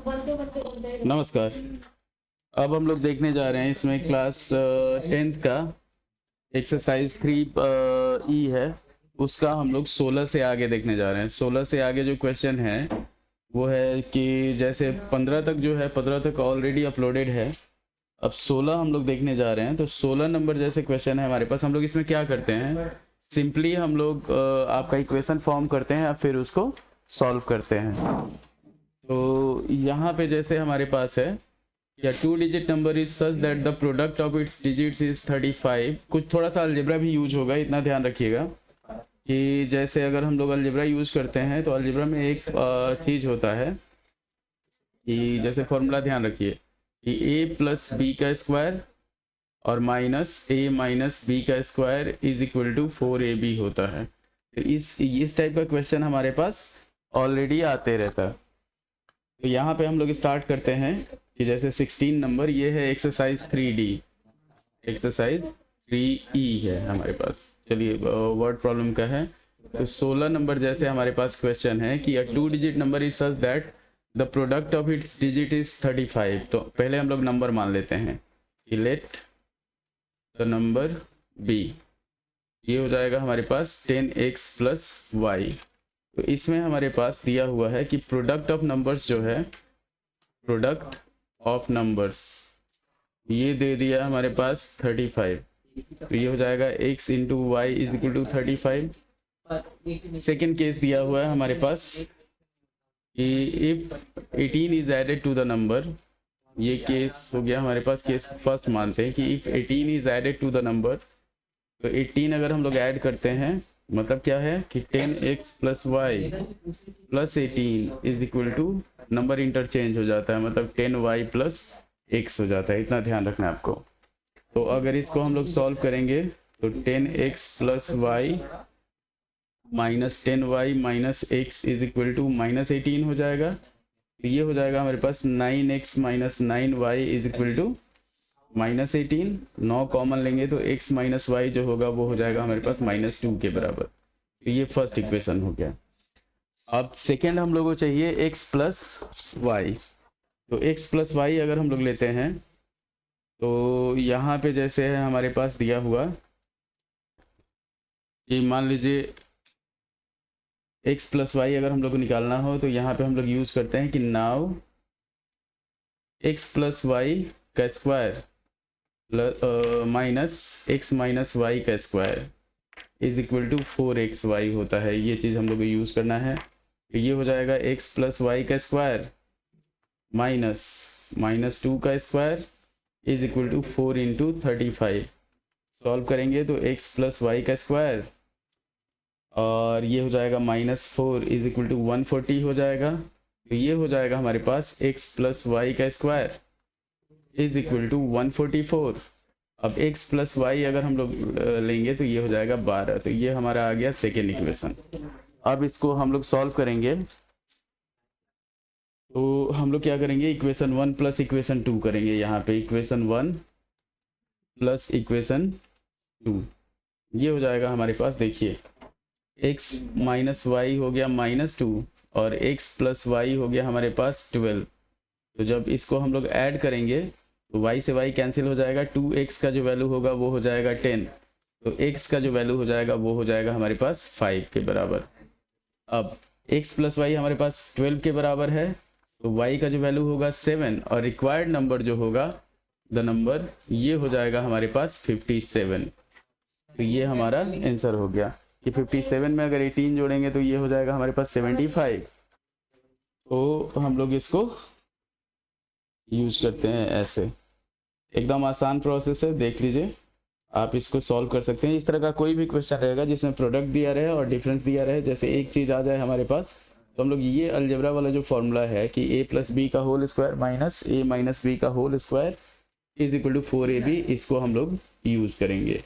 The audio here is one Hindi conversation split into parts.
नमस्कार। अब हम लोग देखने जा रहे हैं इसमें क्लास 10th का एक्सरसाइज 3 ई है, उसका हम लोग 16 से आगे देखने जा रहे हैं। 16 से आगे जो क्वेश्चन है वो है कि जैसे 15 तक जो है 15 तक ऑलरेडी अपलोडेड है। अब 16 हम लोग देखने जा रहे हैं, तो 16 नंबर जैसे क्वेश्चन है हमारे पास। हम लोग इसमें क्या करते हैं, सिंपली हम लोग आपका इक्वेशन फॉर्म करते हैं, फिर उसको सॉल्व करते हैं। तो यहाँ पे जैसे हमारे पास है या 2 digit number is such that the product of it's digits is 35। कुछ थोड़ा सा अलजेब्रा भी यूज होगा, इतना ध्यान रखिएगा कि जैसे अगर हम लोग अलजेब्रा यूज करते हैं तो अलजेब्रा में एक चीज़ होता है कि जैसे फॉर्मूला ध्यान रखिए कि a प्लस बी का स्क्वायर और माइनस a माइनस बी का square is equal to 4ab होता है। तो इस टाइप का क्वेश्चन हमारे पास ऑलरेडी आते रहता है। तो यहाँ पे हम लोग स्टार्ट करते हैं कि जैसे 16 नंबर ये है एक्सरसाइज 3D, एक्सरसाइज 3E है हमारे पास। चलिए वर्ड प्रॉब्लम का है। तो 16 नंबर जैसे हमारे पास क्वेश्चन है कि अ 2 digit number is such that the product of it's digit is 35। तो पहले हम लोग नंबर मान लेते हैं कि लेट द नंबर बी, ये हो जाएगा हमारे पास 10x प्लस वाई। तो इसमें हमारे पास दिया हुआ है कि प्रोडक्ट ऑफ नंबर्स जो है, प्रोडक्ट ऑफ नंबर्स ये दे दिया हमारे पास 35। तो ये हो जाएगा x into y is equal to 35। Second case दिया हुआ है हमारे पास कि if 18 is added to the number, ये केस हो गया हमारे पास। केस फर्स्ट मानते हैं कि if 18 is added to the number, तो 18 अगर हम लोग ऐड करते हैं मतलब क्या है कि 10x plus y plus 18 is equal to, number interchange हो जाता है, मतलब 10y प्लस x हो जाता है। इतना ध्यान रखना है आपको। तो अगर इसको हम लोग सॉल्व करेंगे तो 10x plus y minus 10y minus x is equal to minus 18 हो जाएगा। तो ये हो जाएगा हमारे पास 9x minus 9y is equal to minus 18। 9 common लेंगे तो x माइनस वाई जो होगा वो हो जाएगा हमारे पास -2 के बराबर। तो ये फर्स्ट इक्वेशन हो गया। अब सेकेंड हम लोगों को चाहिए x प्लस वाई। तो x प्लस वाई अगर हम लोग लेते हैं तो यहाँ पे जैसे है हमारे पास दिया हुआ कि मान लीजिए x प्लस वाई अगर हम लोग को निकालना हो तो यहाँ पे हम लोग यूज़ करते हैं कि नाउ x प्लस वाई का square minus x minus Y का square is equal to 4xy होता है। ये चीज़ हम लोग को यूज़ करना है। तो ये हो जाएगा x प्लस वाई का स्क्वायर माइनस 2 का square is equal to 4 into 35। Solve करेंगे तो x प्लस वाई का स्क्वायर और ये हो जाएगा -4 इज इक्वल टू 140 हो जाएगा। तो ये हो जाएगा हमारे पास x प्लस वाई का स्क्वायर इज इक्वल टू 144। अब x प्लस वाई अगर हम लोग लेंगे तो ये हो जाएगा 12। तो ये हमारा आ गया सेकेंड इक्वेशन। अब इसको हम लोग सॉल्व करेंगे तो हम लोग क्या करेंगे, इक्वेशन 1 प्लस इक्वेशन 2 करेंगे। यहाँ पे इक्वेशन 1 प्लस इक्वेशन 2 ये हो जाएगा हमारे पास। देखिए x माइनस वाई हो गया -2 और x प्लस वाई हो गया हमारे पास 12। तो जब इसको हम लोग ऐड करेंगे तो y से y कैंसिल हो जाएगा। 2x का जो वैल्यू होगा वो हो जाएगा 10। तो x का जो वैल्यू हो जाएगा वो हो जाएगा हमारे पास 5 के बराबर। अब x प्लस वाई हमारे पास 12 के बराबर है, तो y का जो वैल्यू होगा 7 और रिक्वायर्ड नंबर जो होगा द नंबर ये हो जाएगा हमारे पास 57। तो ये हमारा आंसर हो गया कि 57 में अगर 18 जोड़ेंगे तो ये हो जाएगा हमारे पास 75। तो हम लोग इसको यूज करते हैं ऐसे। एकदम आसान प्रोसेस है, देख लीजिए आप इसको सॉल्व कर सकते हैं। इस तरह का कोई भी क्वेश्चन रहेगा जिसमें प्रोडक्ट दिया रहे और डिफरेंस दिया रहे, जैसे एक चीज़ आ जाए हमारे पास, तो हम लोग ये अलजेब्रा वाला जो फॉर्मूला है कि a प्लस बी का whole square minus a minus B का whole square is equal to 4ab, इसको हम लोग यूज करेंगे।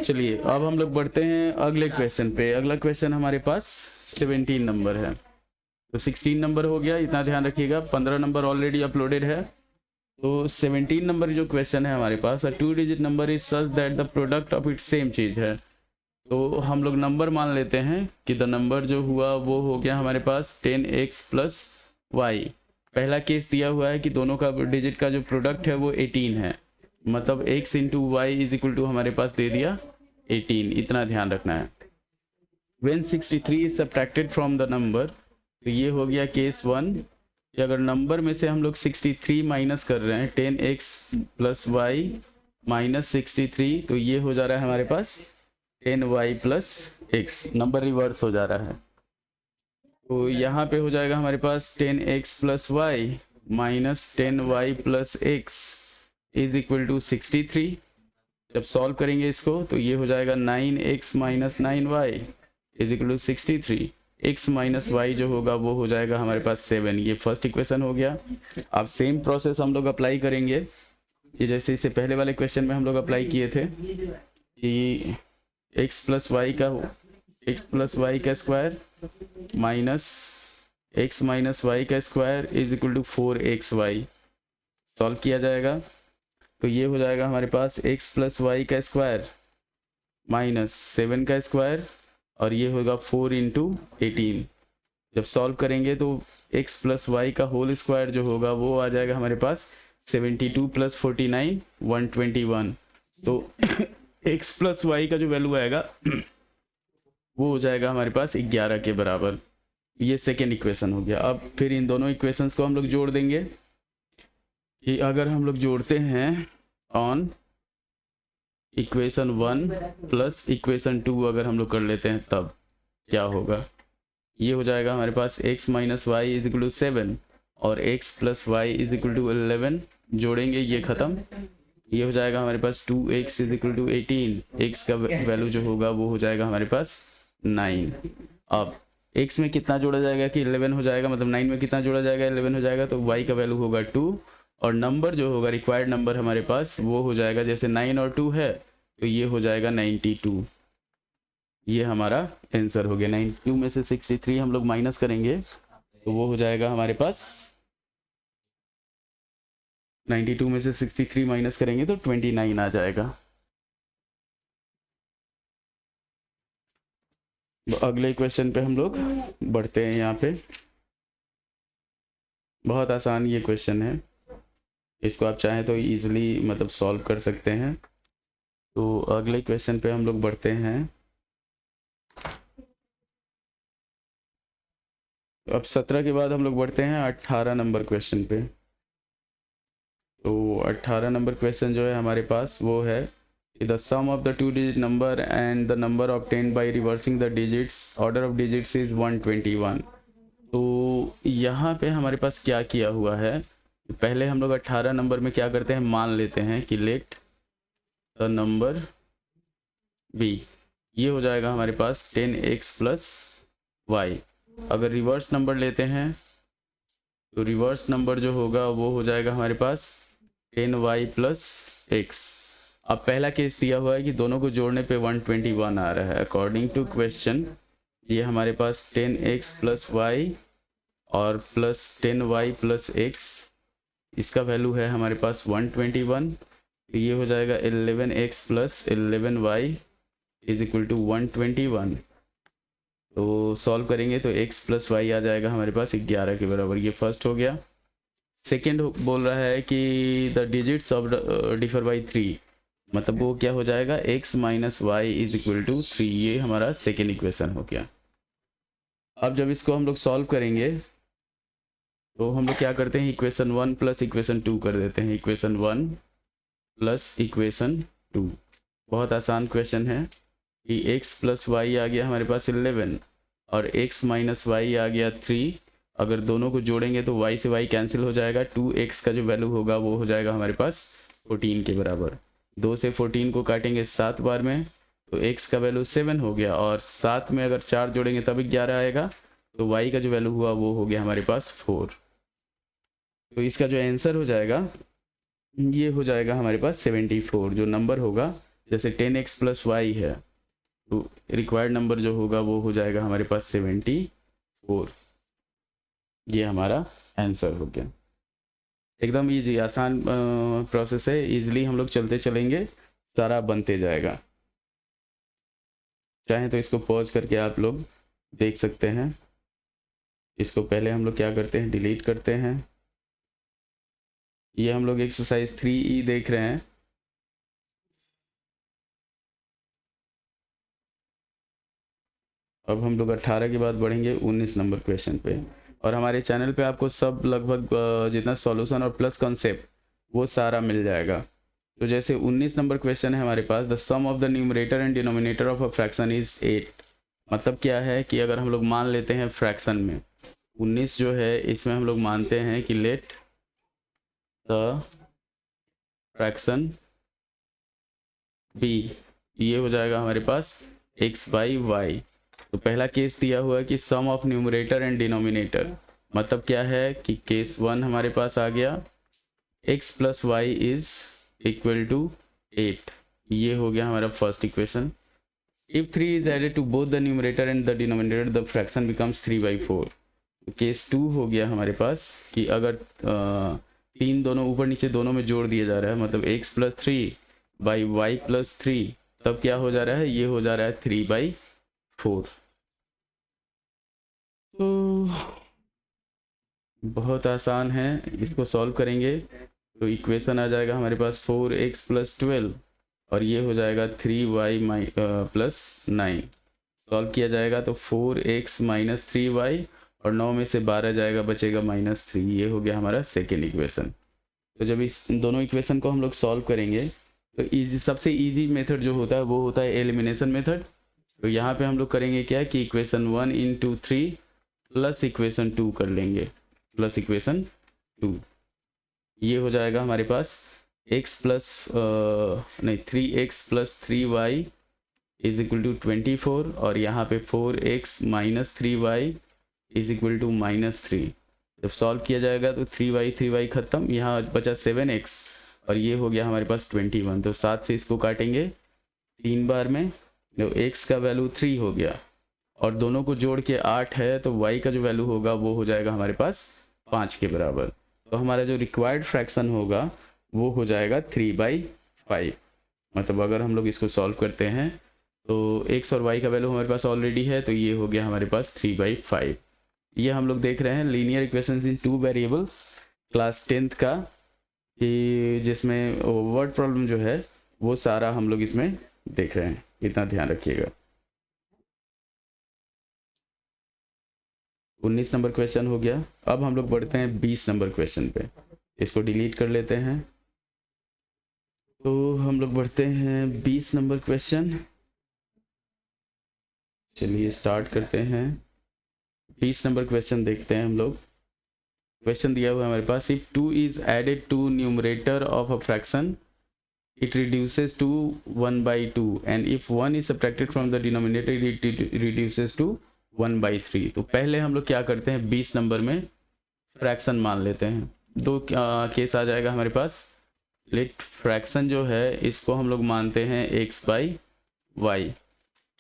चलिए अब हम लोग बढ़ते हैं अगले क्वेश्चन पे। अगला क्वेश्चन हमारे पास 17 नंबर है। तो 16 नंबर हो गया, इतना ध्यान रखिएगा। 15 नंबर ऑलरेडी अपलोडेड है। तो 17 नंबर जो क्वेश्चन है हमारे पास, 2 digit number is such that the product of its, same चीज़ है। तो हम लोग नंबर मान लेते हैं कि द नंबर जो हुआ वो हो गया हमारे पास 10x प्लस वाई। पहला केस दिया हुआ है कि दोनों का डिजिट का जो प्रोडक्ट है वो 18 है, मतलब x into y is equal to हमारे पास दे दिया 18, इतना ध्यान रखना है। When 63 is subtracted from the number, तो ये हो गया केस 1 कि अगर नंबर में से हम लोग 63 माइनस कर रहे हैं 10x प्लस वाई माइनस 63, तो ये हो जा रहा है हमारे पास 10y plus x, number reverse हो जा रहा है। तो यहाँ पे हो जाएगा हमारे पास 10x plus y minus 10y plus x is equal to 63। जब सॉल्व करेंगे इसको तो ये हो जाएगा 9x minus 9y is equal to 63। x minus y जो होगा वो हो जाएगा हमारे पास 7। ये फर्स्ट इक्वेशन हो गया। अब सेम प्रोसेस हम लोग अप्लाई करेंगे, ये जैसे इससे पहले वाले क्वेश्चन में हम लोग अप्लाई किए थे कि x प्लस वाई का square minus x minus Y का square is equal to 4xy। Solve किया जाएगा तो ये हो जाएगा हमारे पास x प्लस वाई का स्क्वायर माइनस 7 का स्क्वायर और ये होगा 4 इंटू 18। जब सॉल्व करेंगे तो x प्लस वाई का होल स्क्वायर जो होगा वो आ जाएगा हमारे पास 72 प्लस 49 121। तो x प्लस वाई का जो वैल्यू आएगा वो हो जाएगा हमारे पास 11 के बराबर। ये सेकेंड इक्वेशन हो गया। अब फिर इन दोनों इक्वेशंस को हम लोग जोड़ देंगे कि अगर हम लोग जोड़ते हैं ऑन इक्वेशन 1 प्लस इक्वेशन 2 अगर हम लोग कर लेते हैं तब क्या होगा। ये हो जाएगा हमारे पास x minus y is equal to 7 और x plus y is equal to 11। जोड़ेंगे ये ख़त्म, ये हो जाएगा हमारे पास 2x is equal to 18। x का वैल्यू जो होगा वो हो जाएगा हमारे पास 9। अब x में कितना जोड़ा जाएगा कि 11 हो जाएगा, मतलब 9 में कितना जोड़ा जाएगा 11 हो जाएगा, तो y का वैल्यू होगा 2 और नंबर जो होगा रिक्वायर्ड नंबर हमारे पास वो हो जाएगा, जैसे 9 और 2 है तो ये हो जाएगा 92। ये हमारा आंसर हो गया। 92 में से 63 हम लोग माइनस करेंगे तो वो हो जाएगा हमारे पास 92 में से 63 माइनस करेंगे तो 29 आ जाएगा। अगले क्वेश्चन पे हम लोग बढ़ते हैं। यहाँ पे बहुत आसान ये क्वेश्चन है, इसको आप चाहें तो इजीली मतलब सॉल्व कर सकते हैं। तो अगले क्वेश्चन पे हम लोग बढ़ते हैं। अब 17 के बाद हम लोग बढ़ते हैं 18 नंबर क्वेश्चन पे। तो 18 नंबर क्वेश्चन जो है हमारे पास वो है the sum of the 2 digit number and the number obtained by reversing the digits, order of digits is 121। तो यहाँ पे हमारे पास क्या किया हुआ है, पहले हम लोग 18 नंबर में क्या करते हैं, मान लेते हैं कि लेट द नंबर बी, ये हो जाएगा हमारे पास 10x प्लस वाई। अगर रिवर्स नंबर लेते हैं तो रिवर्स नंबर जो होगा वो हो जाएगा हमारे पास 10y प्लस x। अब पहला केस दिया हुआ है कि दोनों को जोड़ने पे 121 आ रहा है। अकॉर्डिंग टू क्वेश्चन ये हमारे पास 10x प्लस वाई और प्लस 10y प्लस x, इसका वैल्यू है हमारे पास 121। तो ये हो जाएगा 11x plus 11y is equal to 121। तो सॉल्व करेंगे तो x प्लस वाई आ जाएगा हमारे पास 11 के बराबर। ये फर्स्ट हो गया। सेकेंड बोल रहा है कि the digits of differ by 3, मतलब वो क्या हो जाएगा x minus y is equal to 3। ये हमारा सेकेंड इक्वेशन हो गया। अब जब इसको हम लोग सॉल्व करेंगे तो हम लोग क्या करते हैं, इक्वेशन 1 प्लस इक्वेशन 2 कर देते हैं। इक्वेशन 1 प्लस इक्वेशन 2, बहुत आसान क्वेश्चन है कि x प्लस वाई आ गया हमारे पास 11 और x माइनस वाई आ गया 3। अगर दोनों को जोड़ेंगे तो y से y कैंसिल हो जाएगा। 2x का जो वैल्यू होगा वो हो जाएगा हमारे पास 14 के बराबर। 2 से 14 को काटेंगे 7 बार में तो x का वैल्यू 7 हो गया और 7 में अगर 4 जोड़ेंगे तब 11 आएगा। तो y का जो वैल्यू हुआ वो हो गया हमारे पास 4। तो इसका जो आंसर हो जाएगा ये हो जाएगा हमारे पास 74। जो नंबर होगा जैसे 10x प्लस वाई है तो रिक्वायर्ड नंबर जो होगा वो हो जाएगा हमारे पास 74। ये हमारा आंसर हो गया। एकदम इजी आसान प्रोसेस है, इजीली हम लोग चलते चलेंगे सारा बनते जाएगा। चाहें तो इसको पॉज करके आप लोग देख सकते हैं। इसको पहले हम लोग क्या करते हैं, डिलीट करते हैं। ये हम लोग एक्सरसाइज 3E देख रहे हैं। अब हम लोग 18 के बाद बढ़ेंगे 19 नंबर क्वेश्चन पे। और हमारे चैनल पे आपको सब लगभग जितना सॉल्यूशन और प्लस कॉन्सेप्ट वो सारा मिल जाएगा। तो जैसे 19 नंबर क्वेश्चन है हमारे पास, the sum of the numerator and denominator of a fraction is 8। मतलब क्या है कि अगर हम लोग मान लेते हैं फ्रैक्शन में 19 जो है, इसमें हम लोग मानते हैं कि लेट द फ्रैक्शन बी, ये हो जाएगा हमारे पास x/y। तो पहला केस दिया हुआ है कि सम ऑफ न्यूमरेटर एंड डिनोमिनेटर, मतलब क्या है कि केस 1 हमारे पास आ गया x + y is equal to 8। ये हो गया हमारा first equation. If 3 is added to both the numerator and the denominator the fraction becomes 3/4। Case 2 हो गया हमारे पास कि अगर 3 दोनों ऊपर नीचे दोनों में जोड़ दिया जा रहा है, मतलब x + 3/y + 3, तब क्या हो जा रहा है, ये हो जा रहा है 3/4। तो बहुत आसान है, इसको सॉल्व करेंगे तो इक्वेशन आ जाएगा हमारे पास 4x + 12 और ये हो जाएगा 3y + 9। सॉल्व किया जाएगा तो 4x - 3y और 9 में से 12 जाएगा, बचेगा -3। ये हो गया हमारा सेकेंड इक्वेशन। तो जब इस दोनों इक्वेशन को हम लोग सॉल्व करेंगे तो इजी, सबसे इजी मेथड जो होता है वो होता है एलिमिनेशन मेथड। तो यहाँ पे हम लोग करेंगे क्या कि इक्वेशन 1 × 3 प्लस इक्वेशन 2 कर लेंगे, प्लस इक्वेशन 2। ये हो जाएगा हमारे पास नहीं 3x + 3y is equal to 24 और यहाँ पे 4x - 3y is equal to -3। जब सॉल्व किया जाएगा तो 3y ख़त्म, यहाँ बचा 7x और ये हो गया हमारे पास 21। तो 7 से इसको काटेंगे 3 बार में, तो x का वैल्यू 3 हो गया और दोनों को जोड़ के 8 है, तो y का जो वैल्यू होगा वो हो जाएगा हमारे पास 5 के बराबर। तो हमारा जो रिक्वायर्ड फ्रैक्शन होगा वो हो जाएगा 3/5। मतलब अगर हम लोग इसको सॉल्व करते हैं तो x और y का वैल्यू हमारे पास ऑलरेडी है, तो ये हो गया हमारे पास 3/5। ये हम लोग देख रहे हैं लीनियर इक्वेशंस इन 2 वेरिएबल्स क्लास 10th का, कि जिसमें वर्ड प्रॉब्लम जो है वो सारा हम लोग इसमें देख रहे हैं, इतना ध्यान रखिएगा। 19 नंबर क्वेश्चन हो गया। अब हम लोग बढ़ते हैं 20 नंबर क्वेश्चन पे। इसको डिलीट कर लेते हैं। तो हम लोग बढ़ते हैं 20 नंबर क्वेश्चन। चलिए स्टार्ट करते हैं। 20 नंबर क्वेश्चन देखते हैं हम लोग। क्वेश्चन दिया हुआ है हमारे पास, if 2 is added to numerator of a fraction it reduces to 1/2 and if 1 is subtracted from the denominator it reduces to 1/3। तो पहले हम लोग क्या करते हैं, 20 नंबर में फ्रैक्शन मान लेते हैं। दो केस आ जाएगा हमारे पास। लेट फ्रैक्शन जो है इसको हम लोग मानते हैं x/y।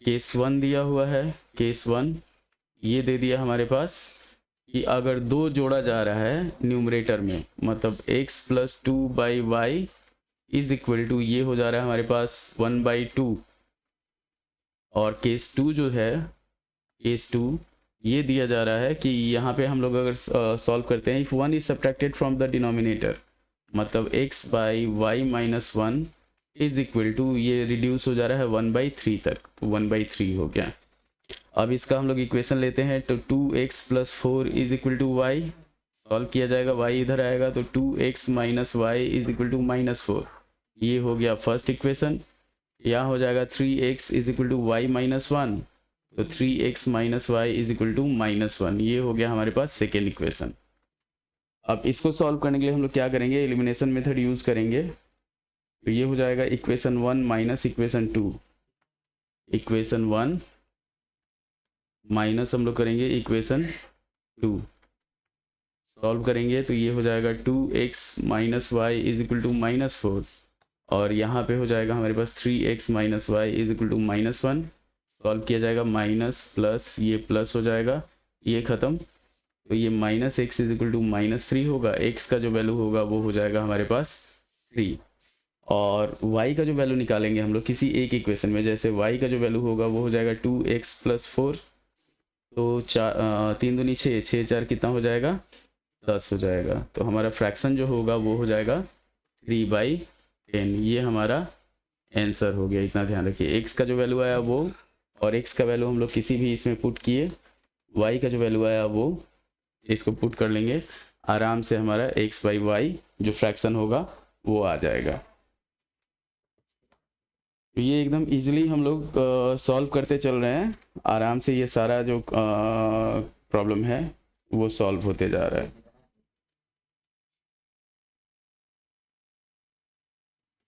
केस 1 दिया हुआ है, केस 1 ये दे दिया हमारे पास कि अगर 2 जोड़ा जा रहा है न्यूमरेटर में, मतलब x + 2/y is equal to, ये हो जा रहा है हमारे पास 1/2। और केस 2 जो है, केस 2 ये दिया जा रहा है कि यहाँ पे हम लोग अगर सॉल्व करते हैं, if 1 is subtracted from the denominator, मतलब x/y - 1 इज इक्वल टू, ये रिड्यूस हो जा रहा है 1/3 तक, तो 1/3 हो गया। अब इसका हम लोग इक्वेशन लेते हैं, तो 2x + 4 is equal to y। Solve किया जाएगा, y इधर आएगा तो 2x - y is equal to -4। ये हो गया फर्स्ट इक्वेशन। यहाँ हो जाएगा 3x is equal to y - 1, तो 3x - y is equal to -1। ये हो गया हमारे पास सेकेंड इक्वेशन। अब इसको सॉल्व करने के लिए हम लोग क्या करेंगे, एलिमिनेशन मेथड यूज करेंगे। तो ये हो जाएगा equation 1 minus equation 2। Equation 1 minus हम लोग करेंगे इक्वेशन 2। सॉल्व करेंगे तो ये हो जाएगा 2x - y is equal to -4 और यहाँ पे हो जाएगा हमारे पास 3x - y is equal to -1। Solve किया जाएगा, माइनस प्लस, ये प्लस हो जाएगा, ये ख़त्म, तो ये -x इज इक्वल टू -3 होगा। x का जो वैल्यू होगा वो हो जाएगा हमारे पास 3। और y का जो वैल्यू निकालेंगे हम लोग किसी एक इक्वेशन में, जैसे y का जो वैल्यू होगा वो हो जाएगा 2x+4, तो 3 दूनी 6, 6 4 कितना हो जाएगा 10 हो जाएगा। तो हमारा फ्रैक्शन जो होगा वो हो जाएगा 3/10। ये हमारा आंसर हो गया। इतना ध्यान रखिए, x का जो वैल्यू आया वो, और x का वैल्यू हम लोग किसी भी इसमें पुट किए, y का जो वैल्यू आया वो इसको पुट कर लेंगे, आराम से हमारा x/y जो फ्रैक्शन होगा वो आ जाएगा। तो ये एकदम इजीली हम लोग सॉल्व करते चल रहे हैं, आराम से ये सारा जो प्रॉब्लम है वो सॉल्व होते जा रहा है।